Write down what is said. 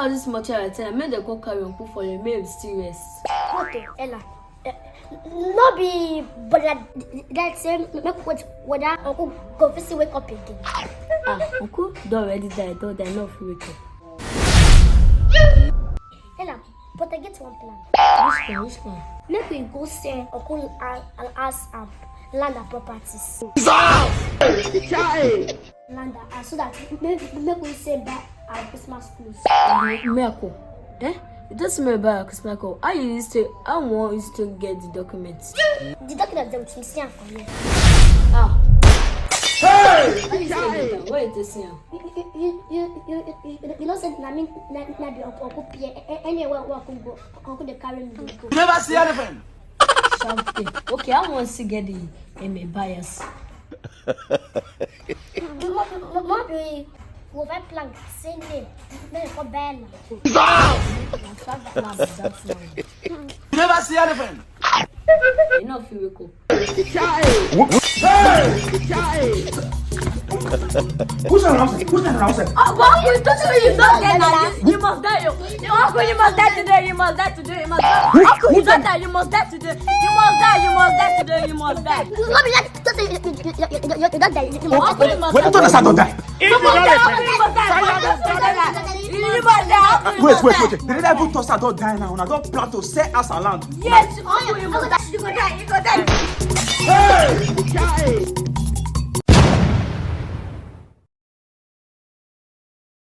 all this much I tell, I made the go carry on put for your mail serious. Okay, Ella. No be, but that same make what Uncle go visit wake up again. Uncle, don't already die, don't die, no free wake up. Ella, but I get one plan. Which one? Make we go say Uncle and ask land and properties. Land so that make we say buy our Christmas clothes. Miracle. It doesn't matter about Christmas call. I want you to get the documents. The documents they will see for you. Hey! What is this here? You know, said I mean, not be Uncle Pierre. Anywhere where Uncle the carry me. You never see anything. Something. Okay, I want to get the bias. We have plan same name. Then for Ben. You never see anything. Enough, you will Who's announcing? Who's announcing? What you don't you not get now? You must die. You must die today. You must die today. You must die. You don't die. You must die today. You must die. You must die today. You must die. You don't die. When you don't die. Wait. The devil toss her don't die now. I don't plan to sell us a land. Yes. You must die. You go die. Hey!